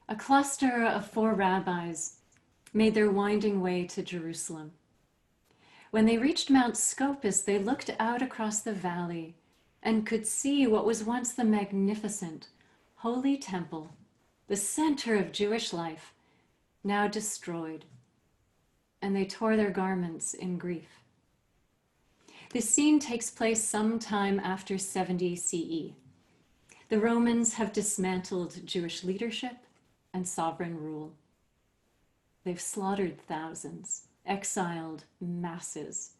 A cluster of 4 rabbis made their winding way to Jerusalem. When they reached Mount Scopus, they looked out across the valley and could see what was once the magnificent Holy Temple, the center of Jewish life, now destroyed, and they tore their garments in grief. This scene takes place sometime after 70 CE. The Romans have dismantled Jewish leadership and sovereign rule. They've slaughtered thousands, exiled masses,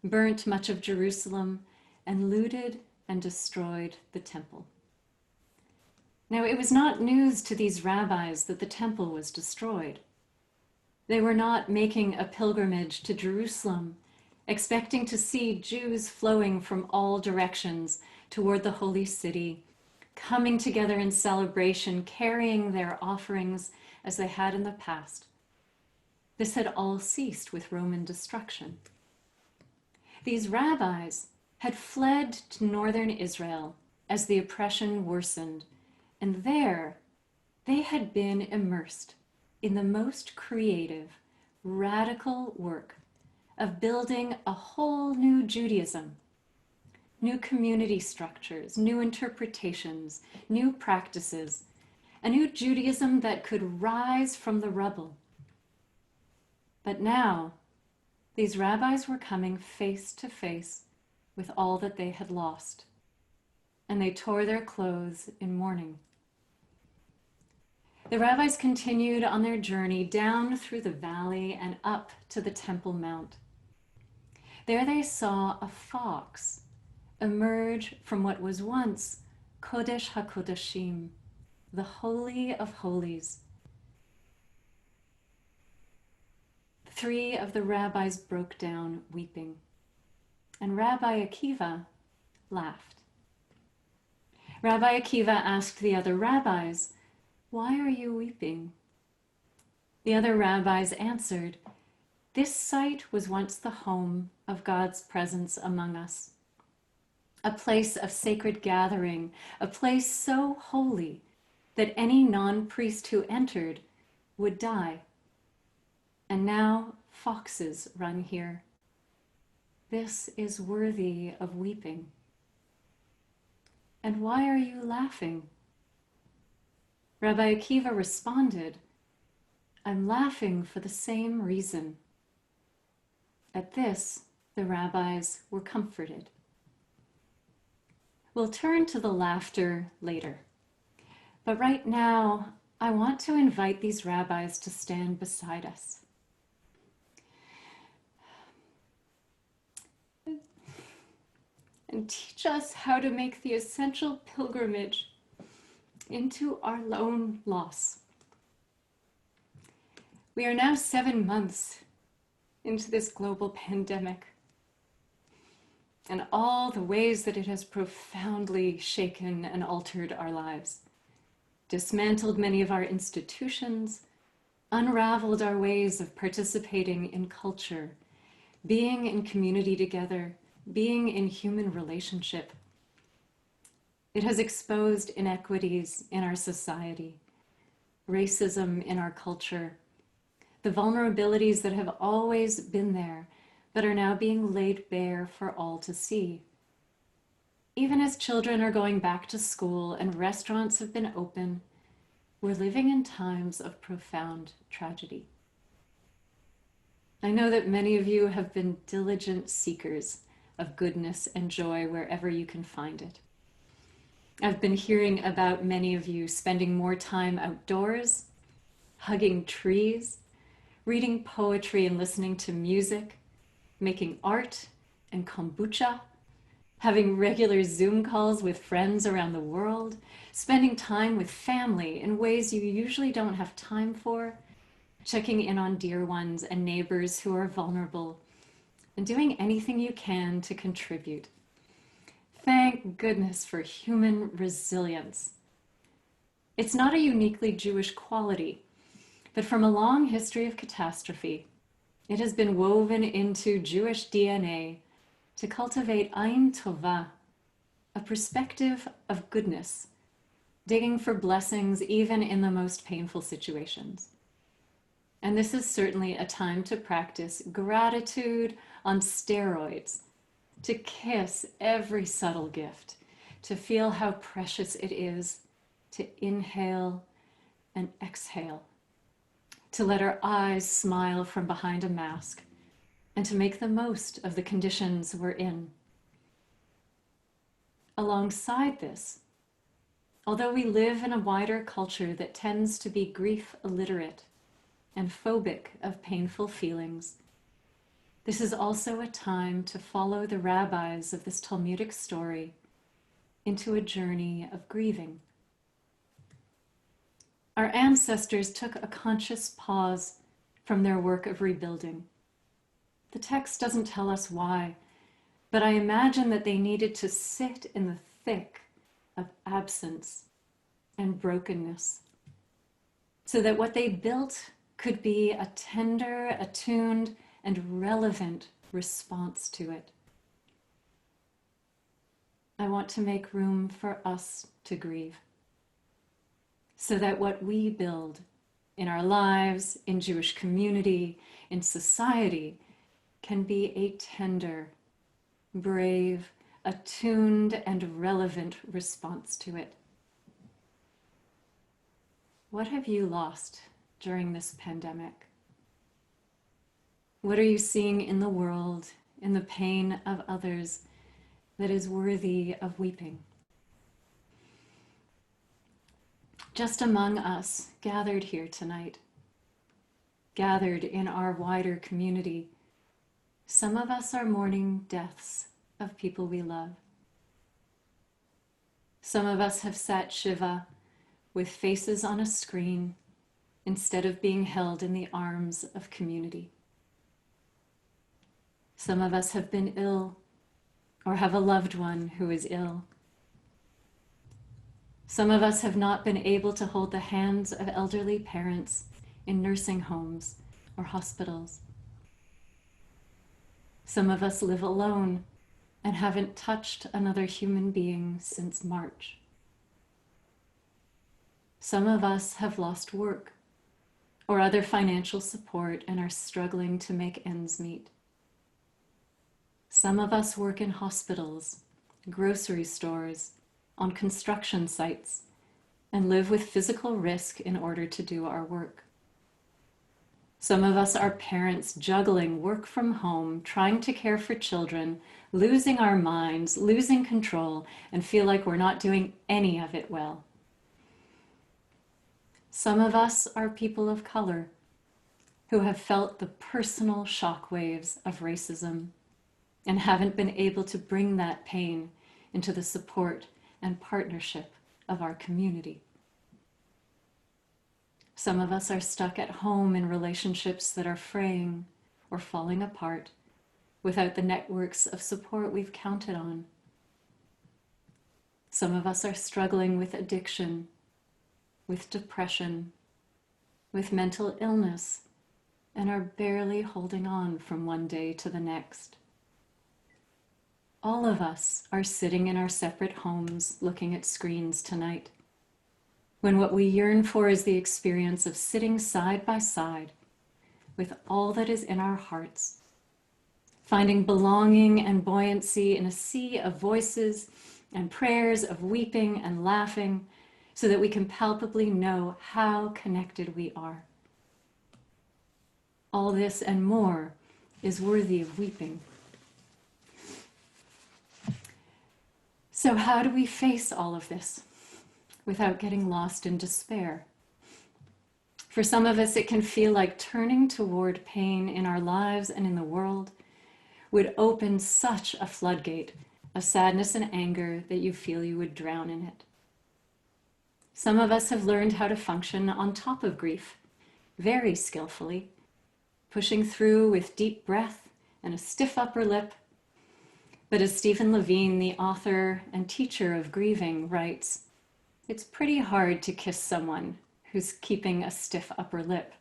burnt much of Jerusalem, and looted and destroyed the temple. Now, it was not news to these rabbis that the temple was destroyed. They were not making a pilgrimage to Jerusalem, expecting to see Jews flowing from all directions toward the holy city, coming together in celebration, carrying their offerings as they had in the past. This had all ceased with Roman destruction. These rabbis had fled to northern Israel as the oppression worsened, and there they had been immersed in the most creative, radical work of building a whole new Judaism, new community structures, new interpretations, new practices, a new Judaism that could rise from the rubble. But now, these rabbis were coming face to face with all that they had lost, and they tore their clothes in mourning. The rabbis continued on their journey down through the valley and up to the Temple Mount. There they saw a fox emerge from what was once Kodesh HaKodashim, the Holy of Holies. 3 of the rabbis broke down weeping, and Rabbi Akiva laughed. Rabbi Akiva asked the other rabbis, "Why are you weeping?" The other rabbis answered, "This site was once the home of God's presence among us, a place of sacred gathering, a place so holy that any non-priest who entered would die. And now foxes run here. This is worthy of weeping." "And why are you laughing?" Rabbi Akiva responded, "I'm laughing for the same reason." At this, the rabbis were comforted. We'll turn to the laughter later. But right now, I want to invite these rabbis to stand beside us and teach us how to make the essential pilgrimage into our own loss. We are now 7 months into this global pandemic and all the ways that it has profoundly shaken and altered our lives, dismantled many of our institutions, unraveled our ways of participating in culture, being in community together, being in human relationship. It has exposed inequities in our society, racism in our culture, the vulnerabilities that have always been there, but are now being laid bare for all to see. Even as children are going back to school and restaurants have been open, we're living in times of profound tragedy. I know that many of you have been diligent seekers of goodness and joy wherever you can find it. I've been hearing about many of you spending more time outdoors, hugging trees, reading poetry and listening to music, making art and kombucha, having regular Zoom calls with friends around the world, spending time with family in ways you usually don't have time for, checking in on dear ones and neighbors who are vulnerable, and doing anything you can to contribute. Thank goodness for human resilience. It's not a uniquely Jewish quality, but from a long history of catastrophe, it has been woven into Jewish DNA to cultivate Ein Tovah, a perspective of goodness, digging for blessings even in the most painful situations. And this is certainly a time to practice gratitude on steroids, to kiss every subtle gift, to feel how precious it is to inhale and exhale, to let our eyes smile from behind a mask, and to make the most of the conditions we're in. Alongside this, although we live in a wider culture that tends to be grief illiterate and phobic of painful feelings, this is also a time to follow the rabbis of this Talmudic story into a journey of grieving. Our ancestors took a conscious pause from their work of rebuilding. The text doesn't tell us why, but I imagine that they needed to sit in the thick of absence and brokenness, so that what they built could be a tender, attuned, and relevant response to it. I want to make room for us to grieve, so that what we build in our lives, in Jewish community, in society, can be a tender, brave, attuned, and relevant response to it. What have you lost during this pandemic? What are you seeing in the world, in the pain of others, that is worthy of weeping? Just among us, gathered here tonight, gathered in our wider community, some of us are mourning deaths of people we love. Some of us have sat Shiva with faces on a screen instead of being held in the arms of community. Some of us have been ill or have a loved one who is ill. Some of us have not been able to hold the hands of elderly parents in nursing homes or hospitals. Some of us live alone and haven't touched another human being since March. Some of us have lost work or other financial support and are struggling to make ends meet. Some of us work in hospitals, grocery stores, on construction sites, and live with physical risk in order to do our work. Some of us are parents juggling work from home, trying to care for children, losing our minds, losing control, and feel like we're not doing any of it well. Some of us are people of color who have felt the personal shockwaves of racism and haven't been able to bring that pain into the support and partnership of our community. Some of us are stuck at home in relationships that are fraying or falling apart without the networks of support we've counted on. Some of us are struggling with addiction, with depression, with mental illness, and are barely holding on from one day to the next. All of us are sitting in our separate homes looking at screens tonight, when what we yearn for is the experience of sitting side by side with all that is in our hearts, finding belonging and buoyancy in a sea of voices and prayers of weeping and laughing, so that we can palpably know how connected we are. All this and more is worthy of weeping. So how do we face all of this without getting lost in despair? For some of us, it can feel like turning toward pain in our lives and in the world would open such a floodgate of sadness and anger that you feel you would drown in it. Some of us have learned how to function on top of grief, very skillfully, pushing through with deep breath and a stiff upper lip. But as Stephen Levine, the author and teacher of grieving, writes, it's pretty hard to kiss someone who's keeping a stiff upper lip.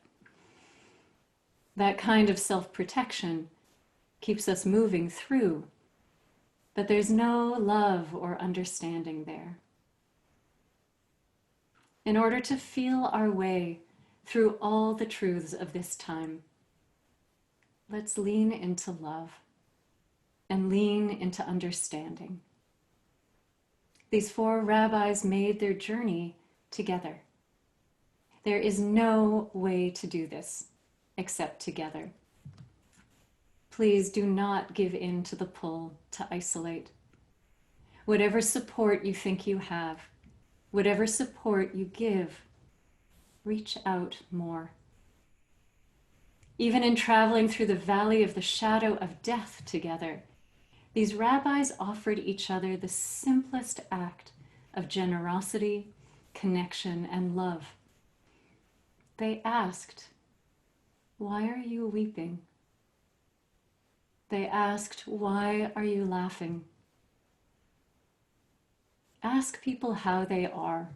That kind of self-protection keeps us moving through, but there's no love or understanding there. in order to feel our way through all the truths of this time. Let's lean into love and lean into understanding. These four rabbis made their journey together. There is no way to do this except together. Please do not give in to the pull to isolate. Whatever support you think you have, whatever support you give, reach out more. Even in traveling through the valley of the shadow of death together, these rabbis offered each other the simplest act of generosity, connection, and love. They asked, "Why are you weeping?" They asked, "Why are you laughing?" Ask people how they are.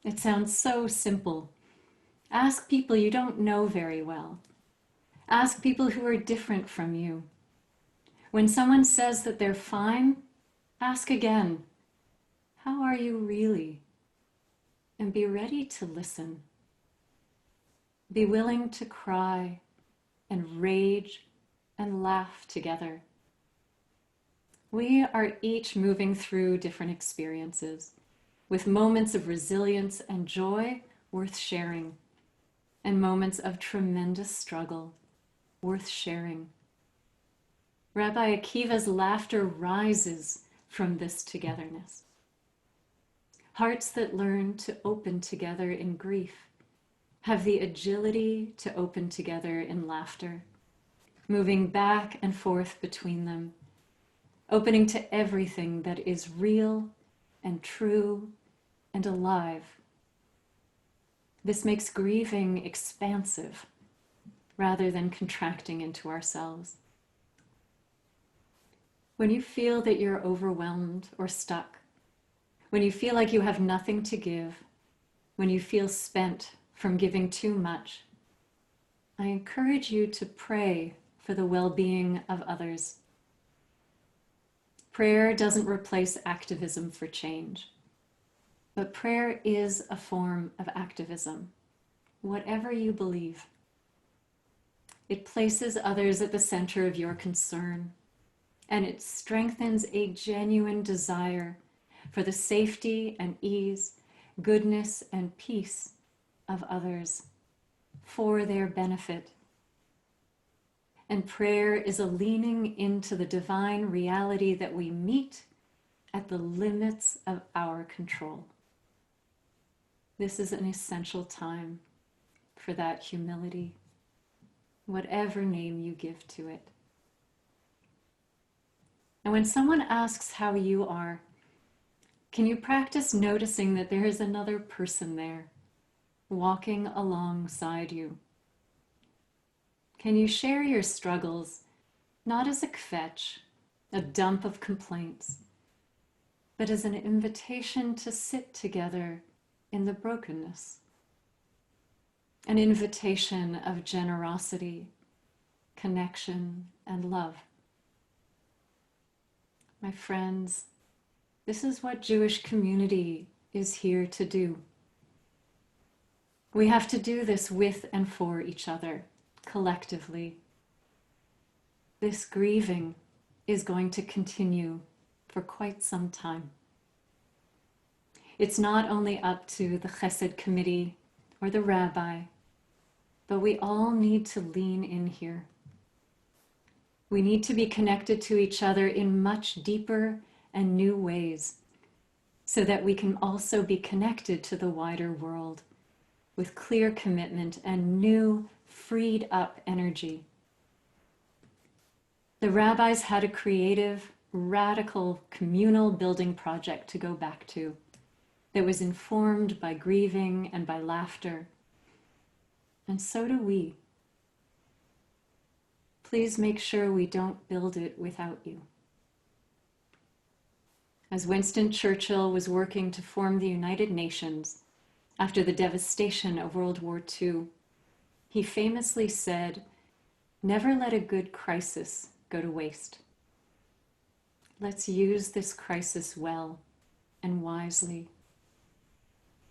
It sounds so simple. Ask people you don't know very well. Ask people who are different from you. When someone says that they're fine, ask again, "How are you really?" And be ready to listen. Be willing to cry and rage and laugh together. We are each moving through different experiences with moments of resilience and joy worth sharing, and moments of tremendous struggle worth sharing. Rabbi Akiva's laughter rises from this togetherness. Hearts that learn to open together in grief have the agility to open together in laughter, moving back and forth between them, opening to everything that is real and true and alive. This makes grieving expansive rather than contracting into ourselves. When you feel that you're overwhelmed or stuck, when you feel like you have nothing to give, when you feel spent from giving too much, I encourage you to pray for the well-being of others. Prayer doesn't replace activism for change, but prayer is a form of activism, whatever you believe. It places others at the center of your concern, and it strengthens a genuine desire for the safety and ease, goodness and peace of others for their benefit. And prayer is a leaning into the divine reality that we meet at the limits of our control. This is an essential time for that humility, whatever name you give to it. And when someone asks how you are, can you practice noticing that there is another person there, walking alongside you? Can you share your struggles, not as a kvetch, a dump of complaints, but as an invitation to sit together in the brokenness? An invitation of generosity, connection, and love. My friends, this is what Jewish community is here to do. We have to do this with and for each other, collectively. This grieving is going to continue for quite some time. It's not only up to the Chesed committee or the rabbi, but we all need to lean in here. We need to be connected to each other in much deeper and new ways, so that we can also be connected to the wider world with clear commitment and new, freed up energy. The rabbis had a creative, radical, communal building project to go back to that was informed by grieving and by laughter. And so do we. Please make sure we don't build it without you. As Winston Churchill was working to form the United Nations after the devastation of World War II, he famously said, "Never let a good crisis go to waste." Let's use this crisis well and wisely.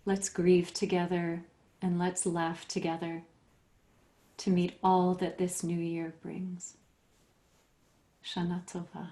Let's grieve together and let's laugh together to meet all that this new year brings. Shana Tova.